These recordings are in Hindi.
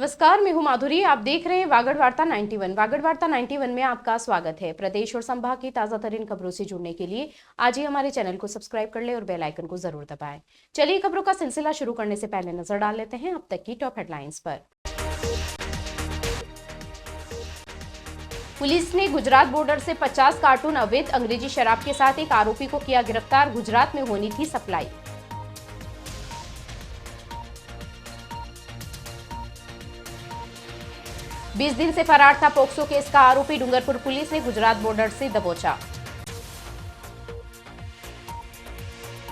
नमस्कार, मैं हूं माधुरी। आप देख रहे हैं वागड़ वार्ता 91। वागड़ वार्ता 91 में आपका स्वागत है। प्रदेश और संभाग की ताजा तरीन खबरों से जुड़ने के लिए आज ही हमारे चैनल को सब्सक्राइब कर ले और बेल आइकन को जरूर दबाएं। चलिए खबरों का सिलसिला शुरू करने से पहले नजर डाल लेते हैं अब तक की टॉप हेडलाइंस पर। पुलिस ने गुजरात बॉर्डर से 50 कार्टून अवैध अंग्रेजी शराब के साथ एक आरोपी को किया गिरफ्तार। गुजरात में होनी थी सप्लाई। बीस दिन से फरार था पोक्सो केस का आरोपी। डूंगरपुर पुलिस ने गुजरात बॉर्डर से दबोचा।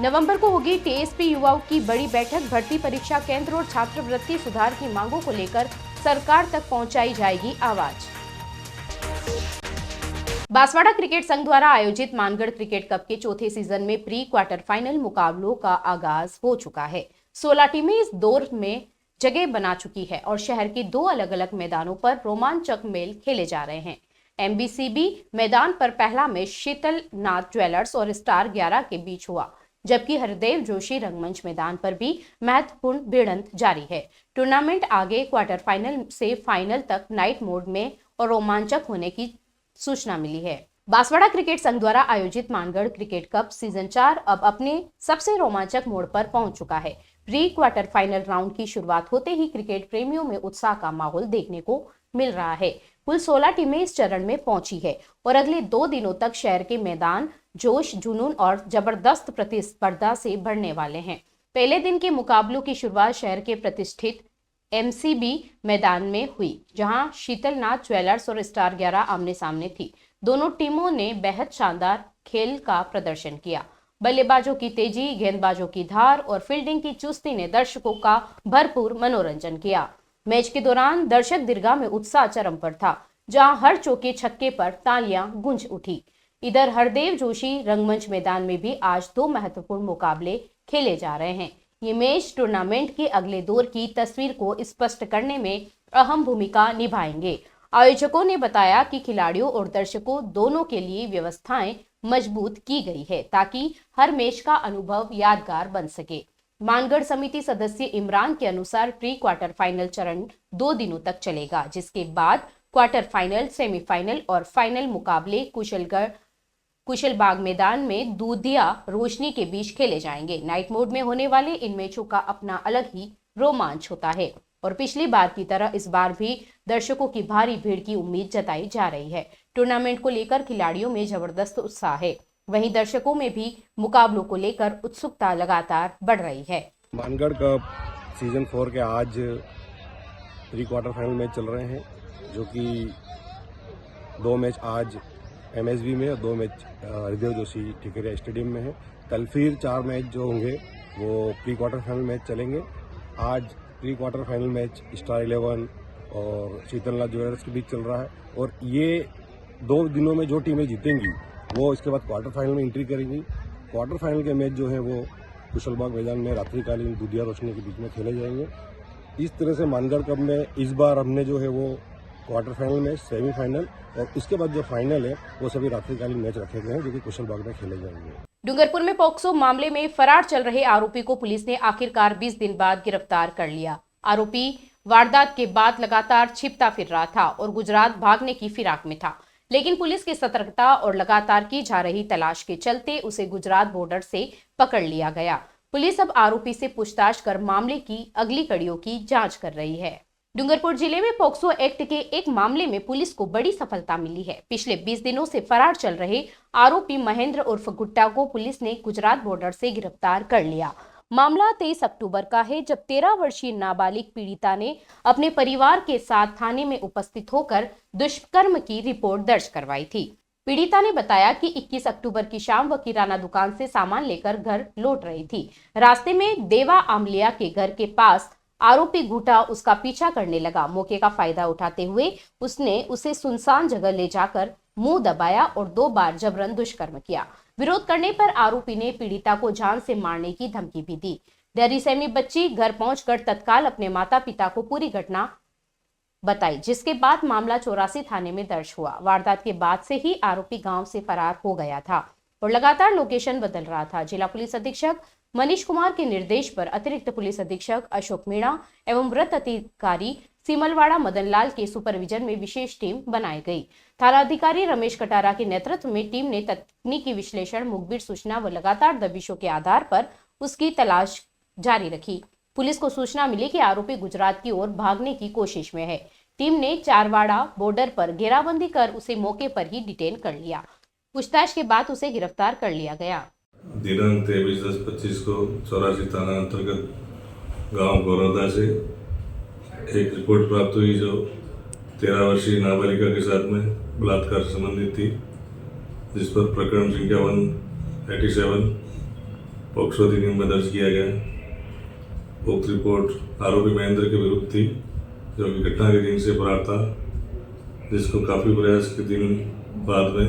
नवंबर को होगी टीएसपी युवाओं की बड़ी बैठक। भर्ती परीक्षा केंद्र और छात्रवृत्ति सुधार की मांगों को लेकर सरकार तक पहुंचाई जाएगी आवाज। बांसवाड़ा क्रिकेट संघ द्वारा आयोजित मानगढ़ क्रिकेट कप के चौथे सीजन में प्री क्वार्टर फाइनल मुकाबलों का आगाज हो चुका है। 16 टीमें इस दौर में जगह बना चुकी है और शहर के दो अलग अलग मैदानों पर रोमांचक मेल खेले जा रहे हैं। एमबीसीबी मैदान पर पहला मैच शीतल नाथ ज्वेलर्स और स्टार 11 के बीच हुआ, जबकि हरदेव जोशी रंगमंच मैदान पर भी महत्वपूर्ण भिड़ंत जारी है। टूर्नामेंट आगे क्वार्टर फाइनल से फाइनल तक नाइट मोड में और रोमांचक होने की सूचना मिली है। बांसवाड़ा क्रिकेट संघ द्वारा आयोजित मानगढ़ क्रिकेट कप सीजन 4 अब अपने सबसे रोमांचक मोड़ पर पहुंच चुका है। प्री क्वार्टर फाइनल राउंड की शुरुआत होते ही क्रिकेट प्रेमियों में उत्साह का माहौल देखने को मिल रहा है। कुल 16 टीमें इस चरण में पहुंची है और अगले 2 दिनों तक शहर के मैदान जोश, जुनून और जबरदस्त प्रतिस्पर्धा से भरने वाले हैं। पहले दिन के मुकाबलों की शुरुआत शहर के प्रतिष्ठित एमसीबी मैदान में हुई, जहां शीतल नाथ ज्वेलर्स और स्टार 11 आमने सामने थी। दोनों टीमों ने बेहद शानदार खेल का प्रदर्शन किया। बल्लेबाजों की तेजी, गेंदबाजों की धार और फील्डिंग की चुस्ती ने दर्शकों का भरपूर मनोरंजन किया। मैच के दौरान दर्शक दीर्घा में उत्साह चरम पर था, जहां हर चौके छक्के पर तालियां गूंज उठी। इधर हरदेव जोशी रंगमंच मैदान में भी आज 2 महत्वपूर्ण मुकाबले खेले जा रहे हैं। ये मैच टूर्नामेंट के अगले दौर की तस्वीर को स्पष्ट करने में अहम भूमिका निभाएंगे। आयोजकों ने बताया कि खिलाड़ियों और दर्शकों दोनों के लिए व्यवस्थाएं मजबूत की गई है ताकि हर मैच का अनुभव यादगार बन सके। मानगढ़ समिति सदस्य इमरान के अनुसार प्री क्वार्टर फाइनल चरण 2 दिनों तक चलेगा, जिसके बाद क्वार्टर फाइनल, सेमीफाइनल और फाइनल मुकाबले कुशलबाग मैदान में दूधिया रोशनी के बीच खेले जाएंगे। नाइट मोड में होने वाले इन मैचों का अपना अलग ही रोमांच होता है और पिछली बार की तरह इस बार भी दर्शकों की भारी भीड़ की उम्मीद जताई जा रही है। टूर्नामेंट को लेकर खिलाड़ियों में जबरदस्त उत्साह है, वहीं दर्शकों में भी मुकाबलों को लेकर उत्सुकता लगातार बढ़ रही है। मानगढ़ कप सीजन 4 के आज प्री क्वार्टर फाइनल मैच चल रहे हैं, जो कि 2 मैच आज एमएसबी में और 2 मैच हरदेव जोशी ठिकरिया स्टेडियम में है। कल फिर 4 मैच जो होंगे वो प्री क्वार्टर फाइनल मैच चलेंगे। आज pre quarter final match star 11 और शीतलनाथ ज्वेलर्स के बीच चल रहा है और ये 2 दिनों में जो टीमें जीतेंगी वो इसके बाद क्वार्टर फाइनल में एंट्री करेंगी। क्वार्टर फाइनल के मैच जो है वो कुशलबाग मैदान में रात्रिकालीन दूधिया रोशनी के बीच में खेले जाएंगे। इस तरह से मानगढ़ कप में इस बार हमने जो है वो क्वार्टर फाइनल मैच, सेमीफाइनल और उसके बाद जो फाइनल है वो सभी रात्रिकालीन मैच रखे गए हैं, जो कि कुशलबाग में खेले जाएंगे। डूंगरपुर में पोक्सो मामले में फरार चल रहे आरोपी को पुलिस ने आखिरकार 20 दिन बाद गिरफ्तार कर लिया। आरोपी वारदात के बाद लगातार छिपता फिर रहा था और गुजरात भागने की फिराक में था, लेकिन पुलिस की सतर्कता और लगातार की जा रही तलाश के चलते उसे गुजरात बॉर्डर से पकड़ लिया गया। पुलिस अब आरोपी से पूछताछ कर मामले की अगली कड़ियों की जांच कर रही है। डूंगरपुर जिले में पोक्सो एक्ट के एक मामले में पुलिस को बड़ी सफलता मिली है। पिछले 20 दिनों से फरार चल रहे आरोपी महेंद्र उर्फ गुट्टा को पुलिस ने गुजरात बॉर्डर से गिरफ्तार कर लिया। मामला 23 अक्टूबर का है, जब 13 वर्षीय नाबालिग पीड़िता ने अपने परिवार के साथ थाने में उपस्थित होकर दुष्कर्म की रिपोर्ट दर्ज करवाई थी। पीड़िता ने बताया कि 21 अक्टूबर की शाम वह किराना दुकान से सामान लेकर घर लौट रही थी। रास्ते में देवा आमलिया के घर के पास आरोपी गुटा उसका पीछा करने लगा। मौके का फायदा उठाते हुए उसने उसे सुनसान जगह ले जाकर मुंह दबाया और 2 बार जबरन दुष्कर्म किया। विरोध करने पर आरोपी ने पीड़िता को जान से मारने की धमकी भी दी। डरी-सहमी बच्ची घर पहुंचकर तत्काल अपने माता पिता को पूरी घटना बताई, जिसके बाद मामला 84 थाने में दर्ज हुआ। वारदात के बाद से ही आरोपी गांव से फरार हो गया था और लगातार लोकेशन बदल रहा था। जिला पुलिस अधीक्षक मनीष कुमार के निर्देश पर अतिरिक्त पुलिस अधीक्षक अशोक मीणा एवं वृत्त अधिकारी सिमलवाड़ा मदनलाल के सुपरविजन में विशेष टीम बनाई गई। थाना अधिकारी रमेश कटारा के नेतृत्व में टीम ने तकनीकी विश्लेषण, मुखबिर सूचना व लगातार दबिशों के आधार पर उसकी तलाश जारी रखी। पुलिस को सूचना मिली कि आरोपी गुजरात की ओर भागने की कोशिश में है। टीम ने चारवाड़ा बॉर्डर पर घेराबंदी कर उसे मौके पर ही डिटेन कर लिया। पूछताछ के बाद उसे गिरफ्तार कर लिया गया। दिनांक 23/10/25 को 84 थाना अंतर्गत गांव गौरवदा से एक रिपोर्ट प्राप्त हुई जो 13 वर्षीय नाबालिका के साथ में बलात्कार संबंधित थी, जिस पर प्रकरण संख्या 187 पॉक्सो अधिनियम में दर्ज किया गया। उक्त रिपोर्ट आरोपी महेंद्र के विरुद्ध थी, जो कि घटना के दिन से फरार था, जिसको काफ़ी प्रयास के दिन बाद में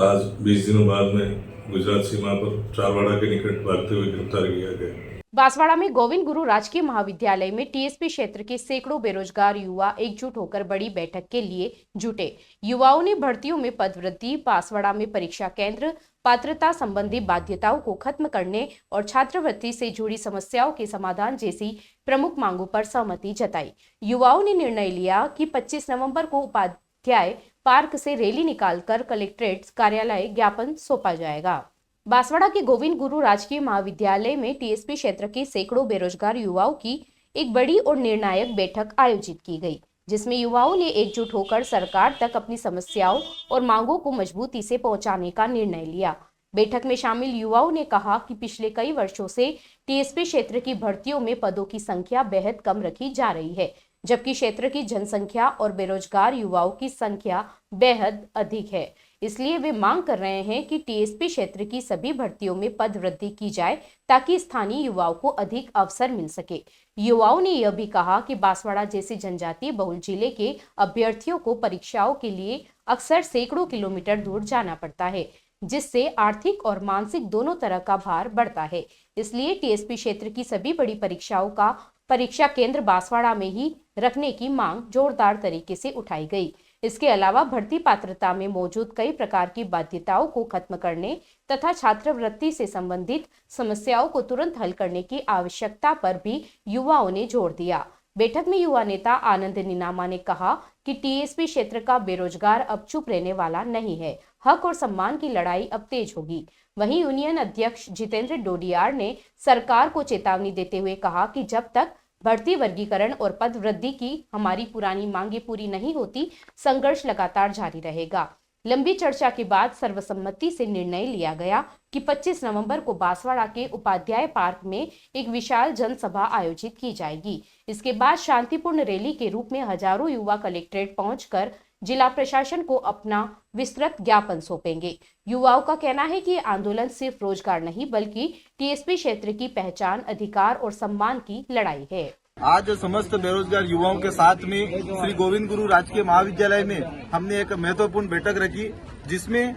आज 20 दिनों बाद में गुजरात सीमा पर चारवाड़ा के निकट भागते हुए गिरफ्तार किया गया। बांसवाड़ा में गोविंद गुरु राजकीय महाविद्यालय में टीएसपी क्षेत्र के सैकड़ों बेरोजगार युवा एकजुट होकर बड़ी बैठक के लिए जुटे। युवाओं ने भर्तियों में पदवृद्धि, बांसवाड़ा में परीक्षा केंद्र, पात्रता संबंधी बाध्यताओं को खत्म करने और छात्रवृत्ति से जुड़ी समस्याओं के समाधान जैसी प्रमुख मांगों पर सहमति जताई। युवाओं ने निर्णय लिया कि 25 नवंबर को उपाध्याय पार्क से रैली निकालकर कलेक्ट्रेट कार्यालय ज्ञापन सौंपा जाएगा। बांसवाड़ा के गोविंद गुरु राजकीय महाविद्यालय में टीएसपी क्षेत्र के सैकड़ों बेरोजगार युवाओं की एक बड़ी और निर्णायक बैठक आयोजित की गई, जिसमें युवाओं ने एकजुट होकर सरकार तक अपनी समस्याओं और मांगों को मजबूती से पहुंचाने का निर्णय लिया। बैठक में शामिल युवाओं ने कहा कि पिछले कई वर्षों से टीएसपी क्षेत्र की भर्तियों में पदों की संख्या बेहद कम रखी जा रही है, जबकि क्षेत्र की जनसंख्या और बेरोजगार युवाओं की संख्या बेहद अधिक है। इसलिए वे मांग कर रहे हैं कि टीएसपी क्षेत्र की सभी भर्तियों में पद वृद्धि की जाए ताकि स्थानीय युवाओं को अधिक अवसर मिल सके। युवाओं ने यह भी कहा कि बांसवाड़ा जैसे जनजातीय बहुल जिले के अभ्यर्थियों को परीक्षाओं के लिए अक्सर सैकड़ों किलोमीटर दूर जाना पड़ता है, जिससे आर्थिक और मानसिक दोनों तरह का भार बढ़ता है। इसलिए टीएसपी क्षेत्र की सभी बड़ी परीक्षाओं का परीक्षा केंद्र बांसवाड़ा में ही रखने की मांग जोरदार तरीके से उठाई गई। इसके अलावा भर्ती पात्रता में मौजूद कई प्रकार की बाध्यताओं को खत्म करने तथा छात्रवृत्ति से संबंधित समस्याओं को तुरंत हल करने की आवश्यकता पर भी युवाओं ने जोर दिया। बैठक में युवा नेता आनंद नीनामा ने कहा कि टीएसपी क्षेत्र का बेरोजगार अब चुप रहने वाला नहीं है। हक और सम्मान की लड़ाई अब तेज होगी। वहीं यूनियन अध्यक्ष जितेंद्र डोडियार ने सरकार को चेतावनी देते हुए कहा कि जब तक भर्ती वर्गीकरण और पद वृद्धि की हमारी पुरानी मांगे पूरी नहीं होती, संघर्ष लगातार जारी रहेगा। लंबी चर्चा के बाद सर्वसम्मति से निर्णय लिया गया कि 25 नवंबर को बांसवाड़ा के उपाध्याय पार्क में एक विशाल जनसभा आयोजित की जाएगी। इसके बाद शांतिपूर्ण रैली के रूप में हजारों युवा कलेक्ट्रेट पहुंचकर जिला प्रशासन को अपना विस्तृत ज्ञापन सौंपेंगे। युवाओं का कहना है कि आंदोलन सिर्फ रोजगार नहीं बल्कि टीएसपी क्षेत्र की पहचान, अधिकार और सम्मान की लड़ाई है। आज समस्त बेरोजगार युवाओं के साथ में श्री गोविंद गुरु राजकीय महाविद्यालय में हमने एक महत्वपूर्ण बैठक रखी, जिसमें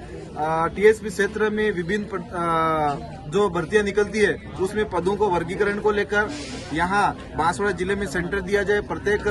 टीएसपी क्षेत्र में विभिन्न जो भर्तियां निकलती है उसमें पदों को वर्गीकरण को लेकर यहाँ बांसवाड़ा जिले में सेंटर दिया जाए प्रत्येक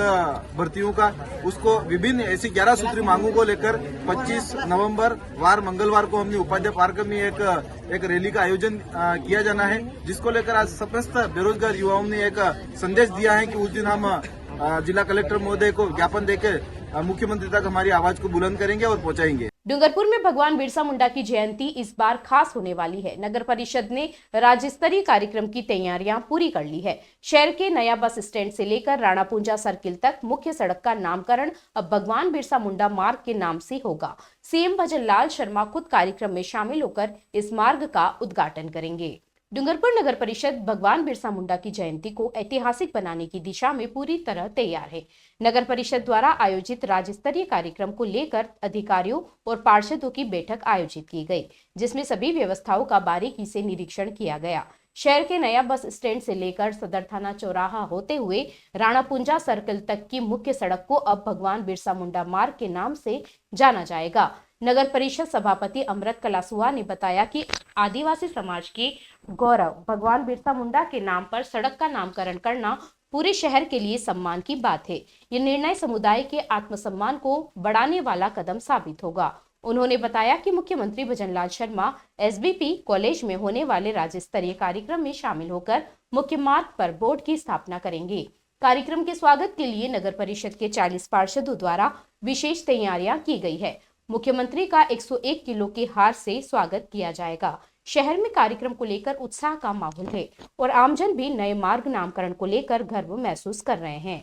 भर्तियों का, उसको विभिन्न ऐसी 11 सूत्री मांगों को लेकर 25 नवंबर वार मंगलवार को हमने उपाध्याय पार्क में एक रैली का आयोजन किया जाना है, जिसको लेकर आज समस्त बेरोजगार युवाओं ने एक संदेश दिया है कि उस दिन हम जिला कलेक्टर महोदय को ज्ञापन देकर मुख्यमंत्री तक हमारी आवाज को बुलंद करेंगे और पहुंचाएंगे। डूंगरपुर में भगवान बिरसा मुंडा की जयंती इस बार खास होने वाली है। नगर परिषद ने राज्य स्तरीय कार्यक्रम की तैयारियां पूरी कर ली है। शहर के नया बस स्टैंड से लेकर राणा पुंजा सर्किल तक मुख्य सड़क का नामकरण अब भगवान बिरसा मुंडा मार्ग के नाम से होगा। सीएम भजन लाल शर्मा खुद कार्यक्रम में शामिल होकर इस मार्ग का उद्घाटन करेंगे। डूंगरपुर नगर परिषद भगवान बिरसा मुंडा की जयंती को ऐतिहासिक बनाने की दिशा में पूरी तरह तैयार है। नगर परिषद द्वारा आयोजित राज्य स्तरीय कार्यक्रम को लेकर अधिकारियों और पार्षदों की बैठक आयोजित की गई, जिसमें सभी व्यवस्थाओं का बारीकी से निरीक्षण किया गया। शहर के नया बस स्टैंड से लेकर सदर थाना चौराहा होते हुए राणा पुंजा सर्कल तक की मुख्य सड़क को अब भगवान बिरसा मुंडा मार्ग के नाम से जाना जाएगा। नगर परिषद सभापति अमृत कलासुआ ने बताया कि आदिवासी समाज के गौरव भगवान बिरसा मुंडा के नाम पर सड़क का नामकरण करना पूरे शहर के लिए सम्मान की बात है। ये निर्णय समुदाय के आत्मसम्मान को बढ़ाने वाला कदम साबित होगा। उन्होंने बताया कि मुख्यमंत्री भजनलाल शर्मा एसबीपी कॉलेज में होने वाले राज्य स्तरीय कार्यक्रम में शामिल होकर मुख्य मार्ग पर बोर्ड की स्थापना करेंगे। कार्यक्रम के स्वागत के लिए नगर परिषद के 40 पार्षदों द्वारा विशेष तैयारियां की गई है। मुख्यमंत्री का 101 किलो के हार से स्वागत किया जाएगा। शहर में कार्यक्रम को लेकर उत्साह का माहौल है और आमजन भी नए मार्ग नामकरण को लेकर गर्व महसूस कर रहे हैं।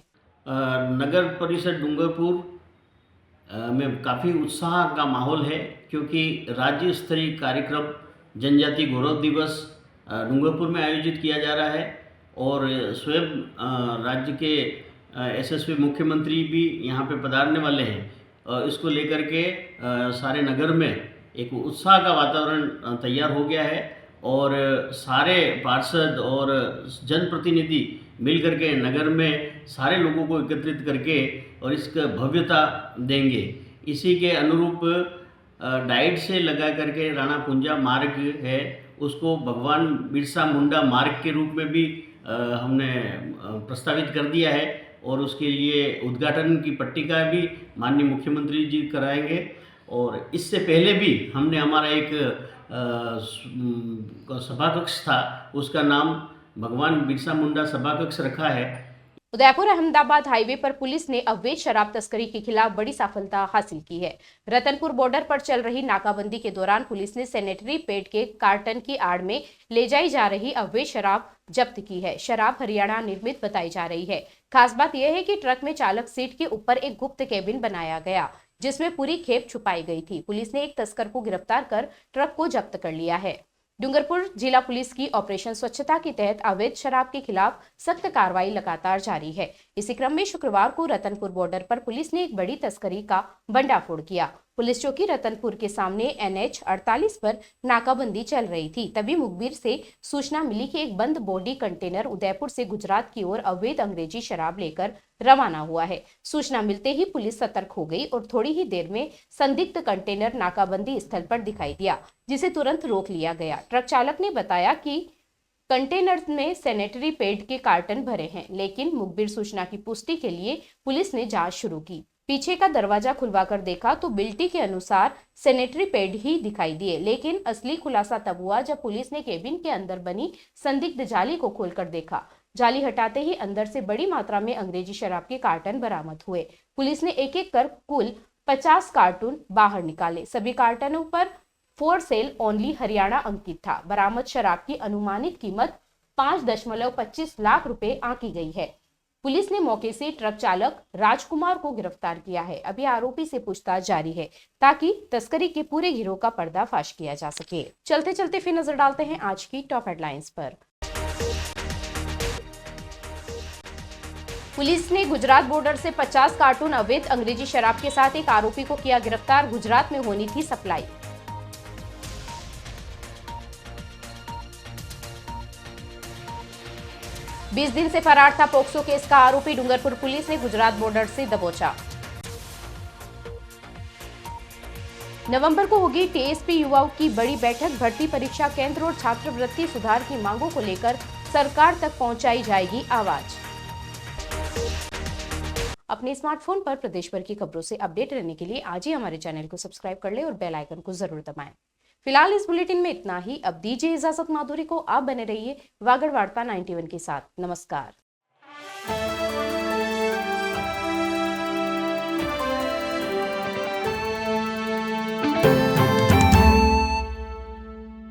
नगर परिषद डूंगरपुर में काफ़ी उत्साह का माहौल है, क्योंकि राज्य स्तरीय कार्यक्रम जनजाति गौरव दिवस डूंगरपुर में आयोजित किया जा रहा है और स्वयं राज्य के यशस्वी मुख्यमंत्री भी यहाँ पे पधारने वाले हैं। इसको लेकर के सारे नगर में एक उत्साह का वातावरण तैयार हो गया है और सारे पार्षद और जनप्रतिनिधि मिलकर के नगर में सारे लोगों को एकत्रित करके और इसका भव्यता देंगे। इसी के अनुरूप डाइट से लगा करके राणा कुंजा मार्ग है, उसको भगवान बिरसा मुंडा मार्ग के रूप में भी हमने प्रस्तावित कर दिया है और उसके लिए उद्घाटन की पट्टिका भी माननीय मुख्यमंत्री जी कराएंगे। और इससे पहले भी हमने हमारा एक सभा कक्ष था, उसका नाम भगवान बिरसा मुंडा सभा कक्ष रखा है। उदयपुर अहमदाबाद हाईवे पर पुलिस ने अवैध शराब तस्करी के खिलाफ बड़ी सफलता हासिल की है। रतनपुर बॉर्डर पर चल रही नाकाबंदी के दौरान पुलिस ने सैनिटरी पैड के कार्टन की आड़ में ले जाई जा रही अवैध शराब जब्त की है। शराब हरियाणा निर्मित बताई जा रही है। खास बात यह है कि ट्रक में चालक सीट के ऊपर एक गुप्त केबिन बनाया गया, जिसमें पूरी खेप छुपाई गई थी। पुलिस ने एक तस्कर को गिरफ्तार कर ट्रक को जब्त कर लिया है। डूंगरपुर जिला पुलिस की ऑपरेशन स्वच्छता के तहत अवैध शराब के खिलाफ सख्त कार्रवाई लगातार जारी है। इसी क्रम में शुक्रवार को रतनपुर बॉर्डर पर पुलिस ने एक बड़ी तस्करी का भंडाफोड़ किया। पुलिस चौकी रतनपुर के सामने NH 48 पर नाकाबंदी चल रही थी। तभी मुखबिर से सूचना मिली कि एक बंद बॉडी कंटेनर उदयपुर से गुजरात की ओर अवैध अंग्रेजी शराब लेकर रवाना हुआ है। सूचना मिलते ही पुलिस सतर्क हो गई और थोड़ी ही देर में संदिग्ध कंटेनर नाकाबंदी स्थल पर दिखाई दिया, जिसे तुरंत रोक लिया गया। ट्रक चालक ने बताया कि कंटेनर में सैनिटरी पैड के कार्टन भरे हैं, लेकिन मुखबिर सूचना की पुष्टि के लिए पुलिस ने जांच शुरू की। पीछे का दरवाजा खुलवाकर देखा तो बिल्टी के अनुसार सैनिटरी पैड ही दिखाई दिए, लेकिन असली खुलासा तब हुआ जब पुलिस ने केबिन के अंदर बनी संदिग्ध जाली को खोलकर देखा। जाली हटाते ही अंदर से बड़ी मात्रा में अंग्रेजी शराब के कार्टन बरामद हुए। पुलिस ने एक एक कर कुल 50 कार्टून बाहर निकाले। सभी कार्टनों पर फॉर सेल ओनली हरियाणा अंकित था। बरामद शराब की अनुमानित कीमत 5.25 लाख रुपए आंकी गई है। पुलिस ने मौके से ट्रक चालक राजकुमार को गिरफ्तार किया है। अभी आरोपी से पूछताछ जारी है ताकि तस्करी के पूरे गिरोह का पर्दाफाश किया जा सके। चलते चलते फिर नजर डालते हैं आज की टॉप हेडलाइंस पर। पुलिस ने गुजरात बॉर्डर से 50 कार्टून अवैध अंग्रेजी शराब के साथ एक आरोपी को किया गिरफ्तार। गुजरात में होनी थी सप्लाई। बीस दिन से फरार था पोक्सो केस का आरोपी। डूंगरपुर पुलिस ने गुजरात बॉर्डर से दबोचा। नवंबर को होगी टीएसपी युवाओं की बड़ी बैठक। भर्ती परीक्षा केंद्र और छात्रवृत्ति सुधार की मांगों को लेकर सरकार तक पहुंचाई जाएगी आवाज। अपने स्मार्टफोन पर प्रदेश भर की खबरों से अपडेट रहने के लिए आज ही हमारे चैनल को सब्सक्राइब कर ले और बेल आइकन को जरूर दबाएं। फिलहाल इस बुलेटिन में इतना ही। अब दीजिए इजाजत माधुरी को। आप बने रहिए वागड़ वार्ता 91 के साथ। नमस्कार।